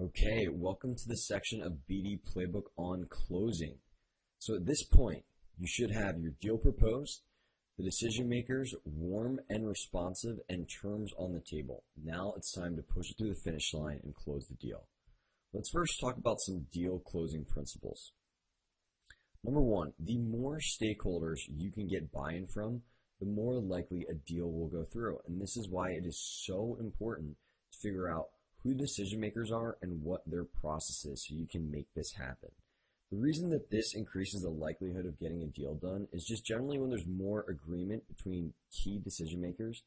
Okay, welcome to the section of BD Playbook on closing. So at this point, you should have your deal proposed, the decision makers warm and responsive, and terms on the table. Now it's time to push it through the finish line and close the deal. Let's first talk about some deal closing principles. Number one, the more stakeholders you can get buy-in from, the more likely a deal will go through. And this is why it is so important to figure out who the decision makers are and what their process is so you can make this happen. The reason that this increases the likelihood of getting a deal done is just generally when there's more agreement between key decision makers,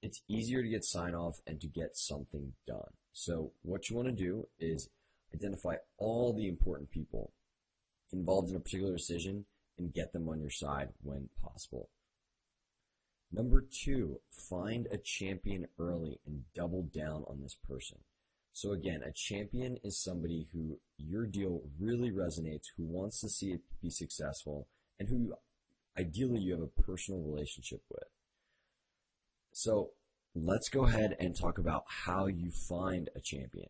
it's easier to get sign off and to get something done. So what you want to do is identify all the important people involved in a particular decision and get them on your side when possible. Number two, find a champion early and double down on this person. So again, a champion is somebody who your deal really resonates, who wants to see it be successful, and who ideally you have a personal relationship with. So let's go ahead and talk about how you find a champion.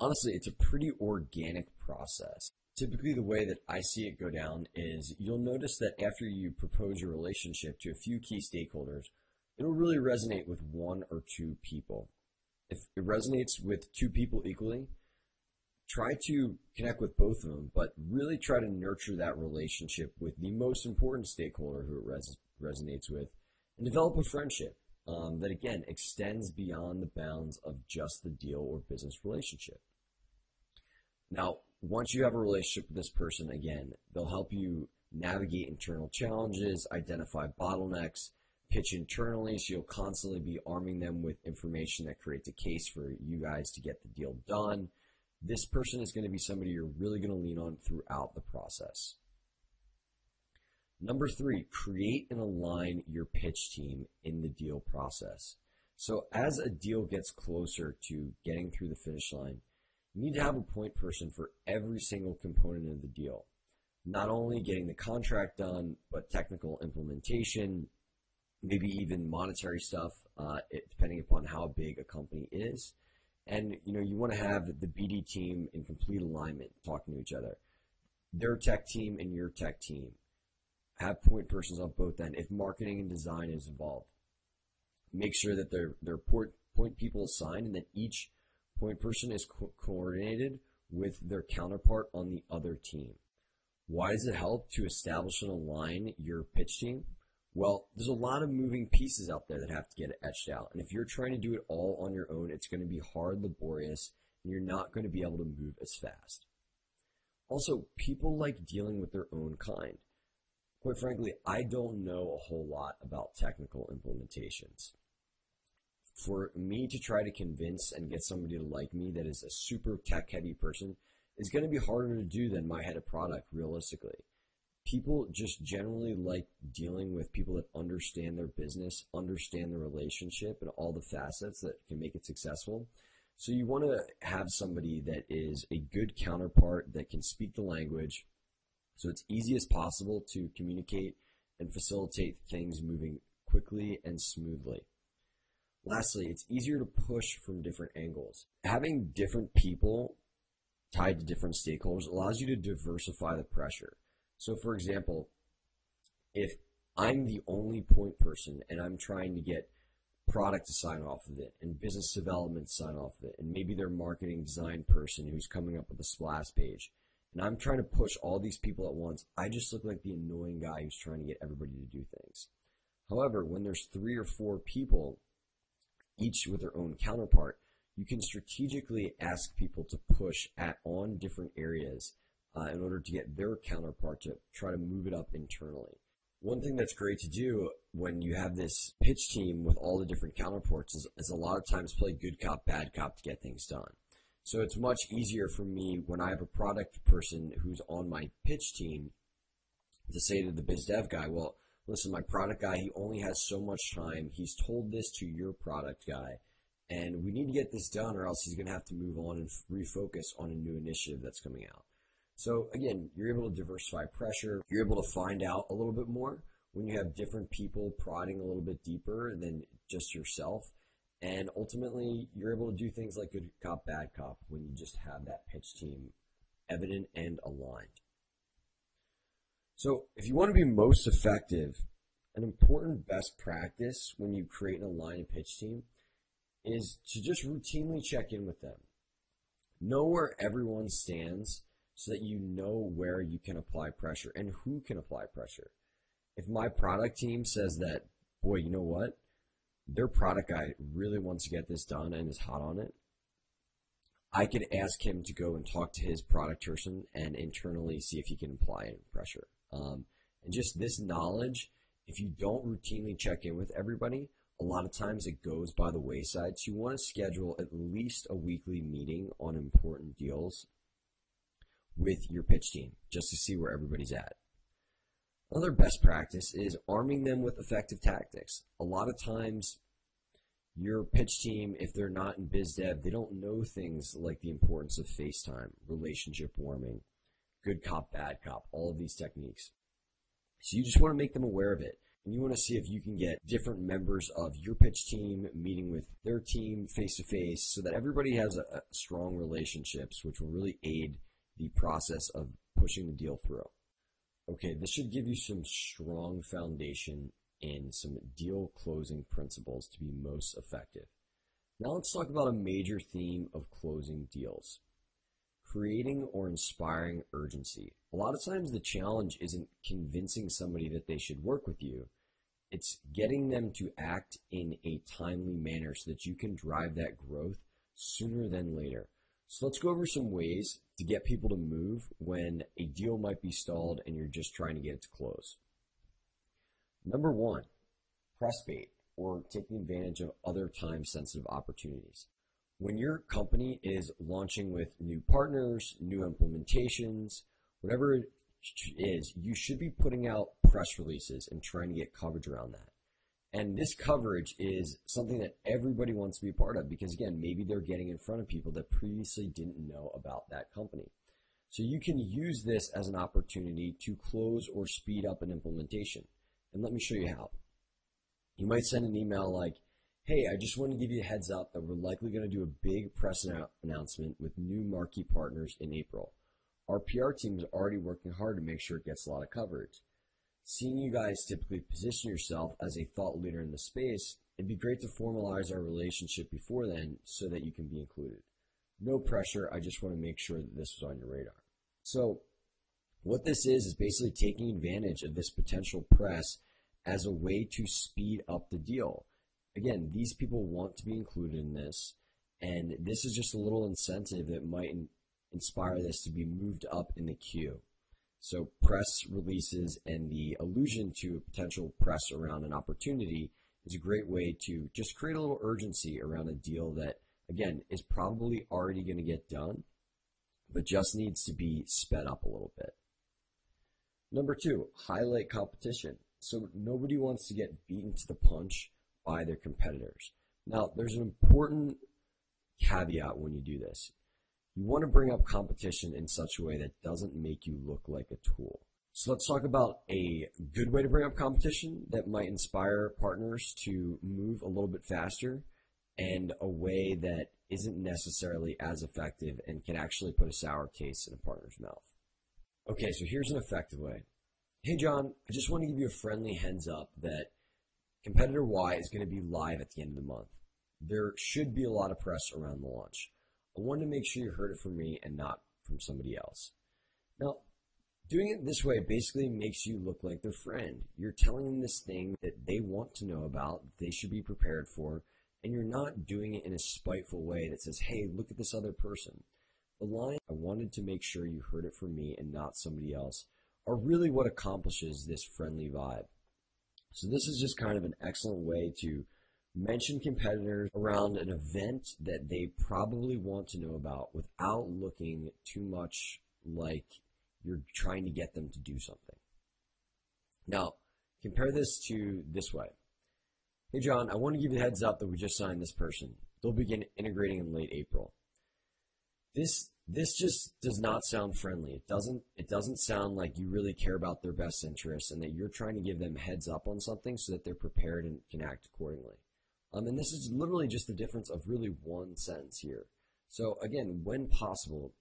Honestly, it's a pretty organic process. Typically, the way that I see it go down is you'll notice that after you propose your relationship to a few key stakeholders, it'll really resonate with one or two people. If it resonates with two people equally, try to connect with both of them, but really try to nurture that relationship with the most important stakeholder who it resonates with, and develop a friendship that, again, extends beyond the bounds of just the deal or business relationship. Now, once you have a relationship with this person, again, they'll help you navigate internal challenges, identify bottlenecks, pitch internally, so you'll constantly be arming them with information that creates a case for you guys to get the deal done. This person is going to be somebody you're really going to lean on throughout the process. Number three, create and align your pitch team in the deal process. So as a deal gets closer to getting through the finish line, you need to have a point person for every single component of the deal. Not only getting the contract done, but technical implementation, maybe even monetary stuff, depending upon how big a company is. And you want to have the BD team in complete alignment, talking to each other. Their tech team and your tech team. Have point persons on both ends if marketing and design is involved. Make sure that they're point people assigned and that each point person is coordinated with their counterpart on the other team. Why does it help to establish and align your pitch team? Well, there's a lot of moving pieces out there that have to get etched out. And if you're trying to do it all on your own, it's going to be hard, laborious, and you're not going to be able to move as fast. Also, people like dealing with their own kind. Quite frankly, I don't know a whole lot about technical implementations. For me to try to convince and get somebody to like me that is a super tech-heavy person is going to be harder to do than my head of product, realistically. People just generally like dealing with people that understand their business, understand the relationship, and all the facets that can make it successful. So you want to have somebody that is a good counterpart that can speak the language, so it's easy as possible to communicate and facilitate things moving quickly and smoothly. Lastly, it's easier to push from different angles. Having different people tied to different stakeholders allows you to diversify the pressure. So for example, if I'm the only point person and I'm trying to get product to sign off of it and business development to sign off of it, and maybe their marketing design person who's coming up with a splash page, and I'm trying to push all these people at once, I just look like the annoying guy who's trying to get everybody to do things. However, when there's 3 or 4 people, each with their own counterpart, you can strategically ask people to push on different areas in order to get their counterpart to try to move it up internally. One thing that's great to do when you have this pitch team with all the different counterparts is a lot of times play good cop, bad cop to get things done. So it's much easier for me when I have a product person who's on my pitch team to say to the biz dev guy, well, listen, my product guy, he only has so much time. He's told this to your product guy, and we need to get this done or else he's going to have to move on and refocus on a new initiative that's coming out. So again, you're able to diversify pressure. You're able to find out a little bit more when you have different people prodding a little bit deeper than just yourself. And ultimately, you're able to do things like good cop, bad cop when you just have that pitch team evident and aligned. So if you want to be most effective, an important best practice when you create and align a pitch team is to just routinely check in with them. Know where everyone stands so that you know where you can apply pressure and who can apply pressure. If my product team says that, boy, you know what? Their product guy really wants to get this done and is hot on it, I could ask him to go and talk to his product person and internally see if he can apply pressure. And just this knowledge, if you don't routinely check in with everybody, a lot of times it goes by the wayside. So you want to schedule at least a weekly meeting on important deals with your pitch team just to see where everybody's at. Another best practice is arming them with effective tactics. A lot of times your pitch team, if they're not in biz dev, they don't know things like the importance of FaceTime, relationship warming, good cop, bad cop, all of these techniques. So you just want to make them aware of it. And you want to see if you can get different members of your pitch team meeting with their team face to face so that everybody has a strong relationships, which will really aid the process of pushing the deal through. Okay, this should give you some strong foundation and some deal closing principles to be most effective. Now let's talk about a major theme of closing deals. Creating or inspiring urgency. A lot of times the challenge isn't convincing somebody that they should work with you. It's getting them to act in a timely manner so that you can drive that growth sooner than later. So let's go over some ways to get people to move when a deal might be stalled and you're just trying to get it to close. Number one, press bait or taking advantage of other time-sensitive opportunities. When your company is launching with new partners, new implementations, whatever it is, you should be putting out press releases and trying to get coverage around that. And this coverage is something that everybody wants to be a part of because, again, maybe they're getting in front of people that previously didn't know about that company. So you can use this as an opportunity to close or speed up an implementation. And let me show you how. You might send an email like, hey, I just want to give you a heads up that we're likely going to do a big press announcement with new marquee partners in April. Our PR team is already working hard to make sure it gets a lot of coverage. Seeing you guys typically position yourself as a thought leader in the space, it'd be great to formalize our relationship before then so that you can be included. No pressure, I just want to make sure that this was on your radar. So what this is basically taking advantage of this potential press as a way to speed up the deal. Again, these people want to be included in this, and this is just a little incentive that might inspire this to be moved up in the queue. So press releases and the allusion to a potential press around an opportunity is a great way to just create a little urgency around a deal that, again, is probably already going to get done, but just needs to be sped up a little bit. Number two, highlight competition. So nobody wants to get beaten to the punch by their competitors. Now, there's an important caveat when you do this. You want to bring up competition in such a way that doesn't make you look like a tool. So let's talk about a good way to bring up competition that might inspire partners to move a little bit faster, and a way that isn't necessarily as effective and can actually put a sour taste in a partner's mouth. Okay, so here's an effective way. Hey John, I just want to give you a friendly heads up that competitor Y is going to be live at the end of the month. There should be a lot of press around the launch. I wanted to make sure you heard it from me and not from somebody else. Now, doing it this way basically makes you look like their friend. You're telling them this thing that they want to know about, they should be prepared for, and you're not doing it in a spiteful way that says, hey, look at this other person. The line, I wanted to make sure you heard it from me and not somebody else, are really what accomplishes this friendly vibe. So this is just kind of an excellent way to mention competitors around an event that they probably want to know about without looking too much like you're trying to get them to do something. Now, compare this to this way. Hey John, I want to give you a heads up that we just signed this person. They'll begin integrating in late April. This just does not sound friendly. It doesn't sound like you really care about their best interests and that you're trying to give them a heads up on something so that they're prepared and can act accordingly. And this is literally just the difference of really one sentence here. So again, when possible,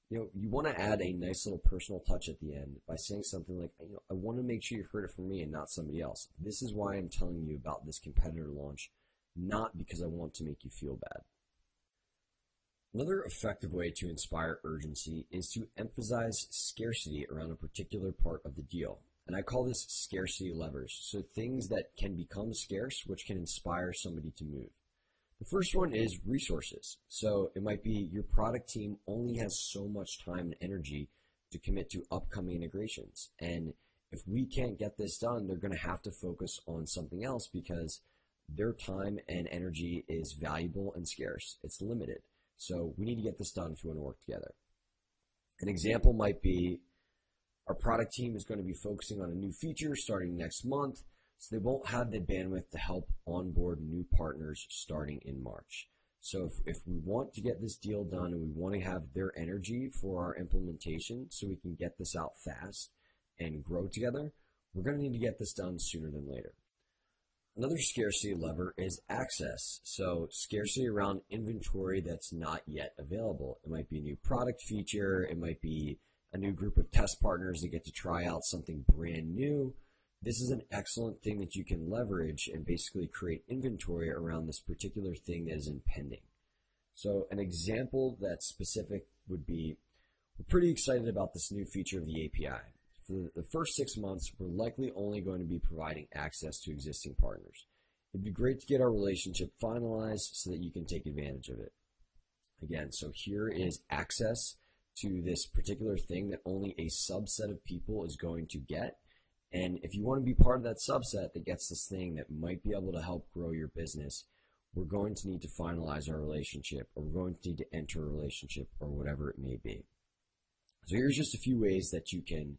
you want to add a nice little personal touch at the end by saying something like, I want to make sure you heard it from me and not somebody else. This is why I'm telling you about this competitor launch, not because I want to make you feel bad. Another effective way to inspire urgency is to emphasize scarcity around a particular part of the deal. And I call this scarcity levers. So things that can become scarce, which can inspire somebody to move. The first one is resources. So it might be your product team only has so much time and energy to commit to upcoming integrations. And if we can't get this done, they're going to have to focus on something else because their time and energy is valuable and scarce. It's limited. So we need to get this done if we want to work together. An example might be our product team is going to be focusing on a new feature starting next month, so they won't have the bandwidth to help onboard new partners starting in March. So if we want to get this deal done and we want to have their energy for our implementation so we can get this out fast and grow together, we're going to need to get this done sooner than later. Another scarcity lever is access. So scarcity around inventory that's not yet available. It might be a new product feature. It might be a new group of test partners that get to try out something brand new. This is an excellent thing that you can leverage and basically create inventory around this particular thing that is impending. So an example that's specific would be, we're pretty excited about this new feature of the API. For the first 6 months, we're likely only going to be providing access to existing partners. It'd be great to get our relationship finalized so that you can take advantage of it. Again, so here is access to this particular thing that only a subset of people is going to get. And if you want to be part of that subset that gets this thing that might be able to help grow your business, we're going to need to finalize our relationship, or we're going to need to enter a relationship, or whatever it may be. So here's just a few ways that you can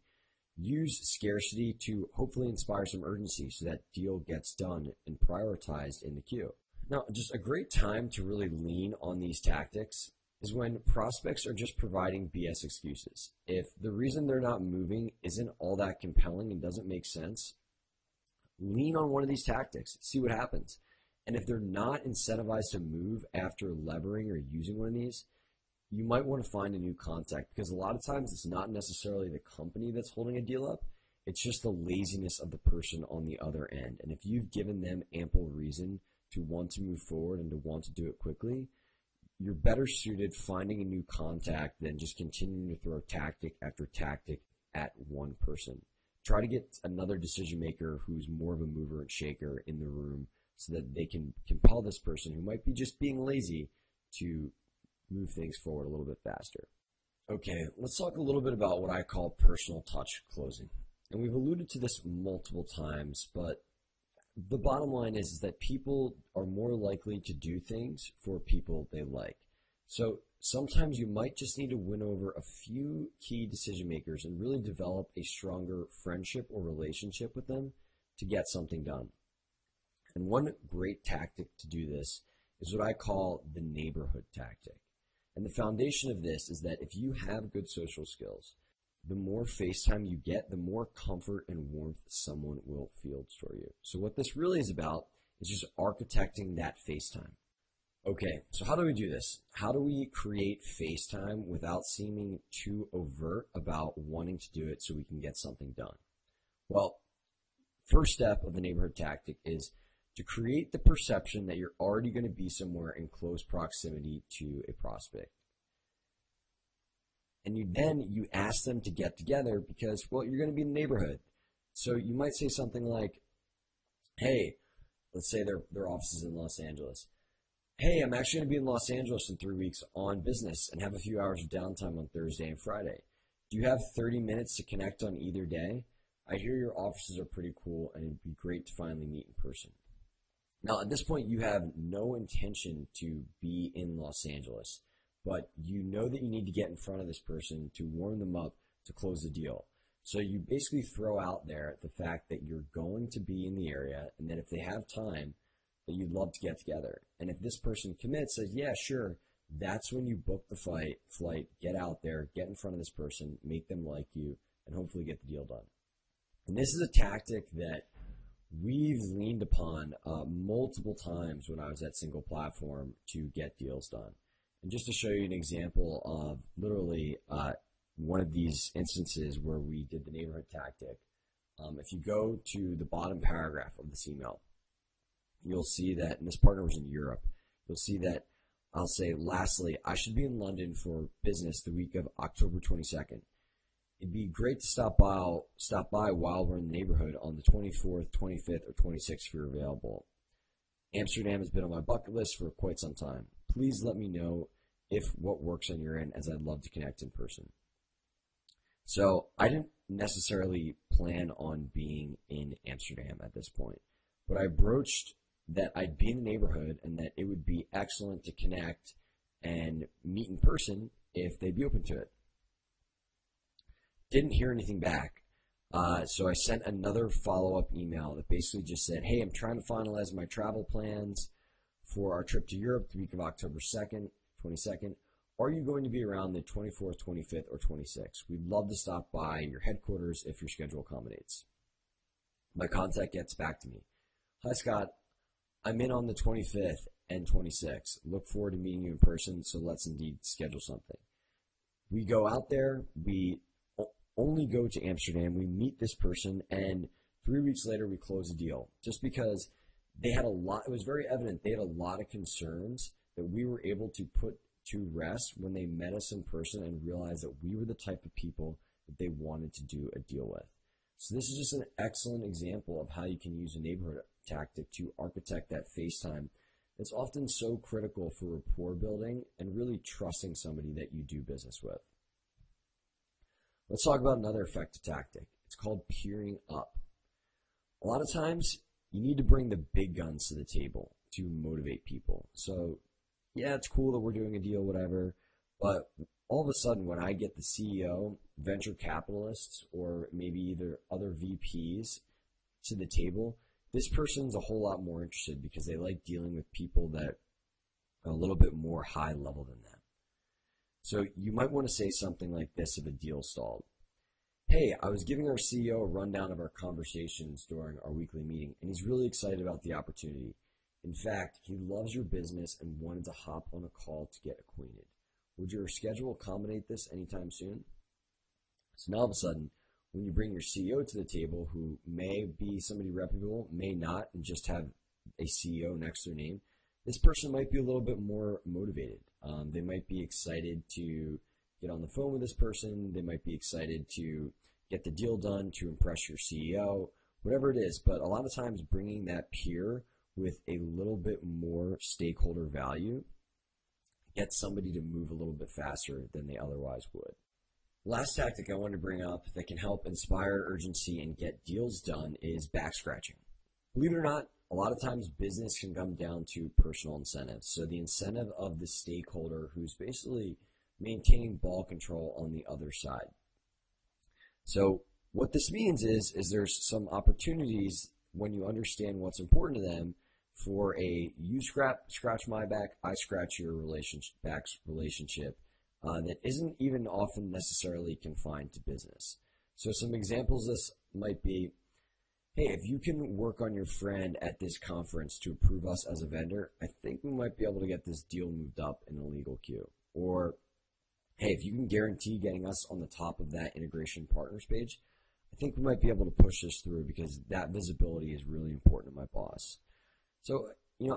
use scarcity to hopefully inspire some urgency so that deal gets done and prioritized in the queue. Now, just a great time to really lean on these tactics is when prospects are just providing BS excuses. If the reason they're not moving isn't all that compelling and doesn't make sense, lean on one of these tactics, see what happens. And if they're not incentivized to move after levering or using one of these, you might want to find a new contact, because a lot of times it's not necessarily the company that's holding a deal up. It's just the laziness of the person on the other end. And if you've given them ample reason to want to move forward and to want to do it quickly, you're better suited finding a new contact than just continuing to throw tactic after tactic at one person. Try to get another decision maker who's more of a mover and shaker in the room so that they can compel this person who might be just being lazy to move things forward a little bit faster. Okay, let's talk a little bit about what I call personal touch closing. And we've alluded to this multiple times, but the bottom line is that people are more likely to do things for people they like. So sometimes you might just need to win over a few key decision makers and really develop a stronger friendship or relationship with them to get something done. And one great tactic to do this is what I call the neighborhood tactic. And the foundation of this is that if you have good social skills, the more face time you get, the more comfort and warmth someone will feel for you. So what this really is about is just architecting that face time. Okay, so how do we do this? How do we create face time without seeming too overt about wanting to do it so we can get something done? Well, first step of the neighborhood tactic is to create the perception that you're already going to be somewhere in close proximity to a prospect. And you ask them to get together because, well, you're going to be in the neighborhood. So you might say something like, hey, let's say their office is in Los Angeles. Hey, I'm actually going to be in Los Angeles in 3 weeks on business and have a few hours of downtime on Thursday and Friday. Do you have 30 minutes to connect on either day? I hear your offices are pretty cool and it'd be great to finally meet in person. Now, at this point, you have no intention to be in Los Angeles, but you know that you need to get in front of this person to warm them up to close the deal. So you basically throw out there the fact that you're going to be in the area and that if they have time, that you'd love to get together. And if this person commits, says, yeah, sure, that's when you book the flight, get out there, get in front of this person, make them like you, and hopefully get the deal done. And this is a tactic that we've leaned upon multiple times when I was at single platform to get deals done. And just to show you an example of literally one of these instances where we did the neighborhood tactic, if you go to the bottom paragraph of this email, you'll see that, and this partner was in Europe, you'll see that I'll say, lastly, I should be in London for business the week of October 22nd. It'd be great to stop by while we're in the neighborhood on the 24th, 25th, or 26th if you're available. Amsterdam has been on my bucket list for quite some time. Please let me know if what works on your end, as I'd love to connect in person. So I didn't necessarily plan on being in Amsterdam at this point, but I broached that I'd be in the neighborhood and that it would be excellent to connect and meet in person if they'd be open to it. Didn't hear anything back, so I sent another follow-up email that basically just said, hey, I'm trying to finalize my travel plans for our trip to Europe the week of October 2nd, 22nd. Are you going to be around the 24th, 25th, or 26th? We'd love to stop by your headquarters if your schedule accommodates. My contact gets back to me. Hi, Scott. I'm in on the 25th and 26th. Look forward to meeting you in person, so let's indeed schedule something. We go out there. We only go to Amsterdam. We meet this person, and 3 weeks later, we close a deal. Just because they had a lot, it was very evident they had a lot of concerns that we were able to put to rest when they met us in person and realized that we were the type of people that they wanted to do a deal with. So this is just an excellent example of how you can use a neighborhood tactic to architect that face time that's often so critical for rapport building and really trusting somebody that you do business with. Let's talk about another effective tactic. It's called peering up. A lot of times you need to bring the big guns to the table to motivate people. So yeah, it's cool that we're doing a deal, whatever, but all of a sudden when I get the CEO, venture capitalists, or maybe either other VPs to the table, this person's a whole lot more interested because they like dealing with people that are a little bit more high level than them. So you might want to say something like this if a deal stalled. Hey, I was giving our CEO a rundown of our conversations during our weekly meeting, and he's really excited about the opportunity. In fact, he loves your business and wanted to hop on a call to get acquainted. Would your schedule accommodate this anytime soon? So now all of a sudden, when you bring your CEO to the table, who may be somebody reputable, may not, and just have a CEO next to their name, this person might be a little bit more motivated. They might be excited to get on the phone with this person. They might be excited to get the deal done to impress your CEO, whatever it is. But a lot of times bringing that peer with a little bit more stakeholder value gets somebody to move a little bit faster than they otherwise would. Last tactic I want to bring up that can help inspire urgency and get deals done is back scratching. Believe it or not, a lot of times business can come down to personal incentives. So the incentive of the stakeholder who's basically maintaining ball control on the other side. So what this means is there's some opportunities when you understand what's important to them for a you scratch my back, I scratch your relationship that isn't even often necessarily confined to business. So some examples of this might be, hey, if you can work on your friend at this conference to approve us as a vendor, I think we might be able to get this deal moved up in a legal queue. Or, hey, if you can guarantee getting us on the top of that integration partners page, I think we might be able to push this through because that visibility is really important to my boss. So,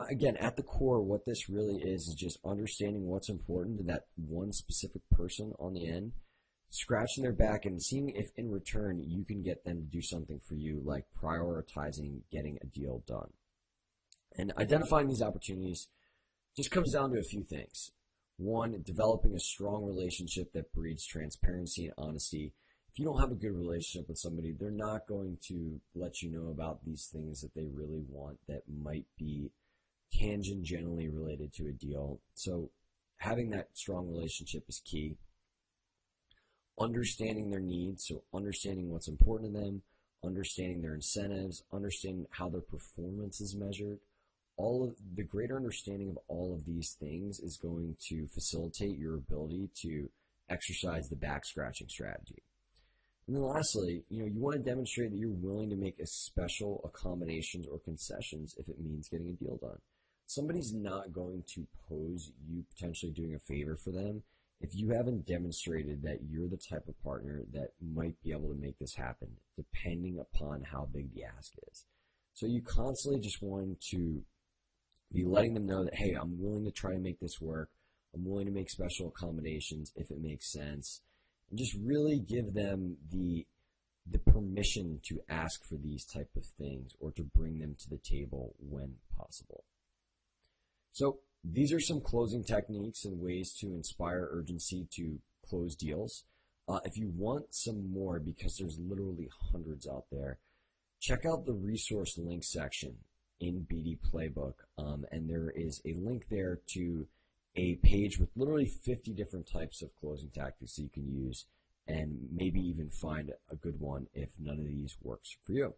again, at the core, what this really is just understanding what's important to that one specific person on the end, scratching their back and seeing if in return you can get them to do something for you, like prioritizing getting a deal done. And identifying these opportunities just comes down to a few things. One, developing a strong relationship that breeds transparency and honesty. If you don't have a good relationship with somebody, they're not going to let you know about these things that they really want that might be tangentially related to a deal. So having that strong relationship is key. Understanding their needs, so understanding what's important to them, understanding their incentives, understanding how their performance is measured. All of the greater understanding of all of these things is going to facilitate your ability to exercise the back scratching strategy. And then lastly, you want to demonstrate that you're willing to make a special accommodations or concessions if it means getting a deal done. Somebody's not going to pose you potentially doing a favor for them if you haven't demonstrated that you're the type of partner that might be able to make this happen, depending upon how big the ask is. So you constantly just want to be letting them know that, hey, I'm willing to try to make this work. I'm willing to make special accommodations if it makes sense. And just really give them the permission to ask for these type of things or to bring them to the table when possible. So these are some closing techniques and ways to inspire urgency to close deals. If you want some more, because there's literally hundreds out there, check out the resource link section in BD Playbook, and there is a link there to a page with literally 50 different types of closing tactics that you can use, and maybe even find a good one if none of these works for you.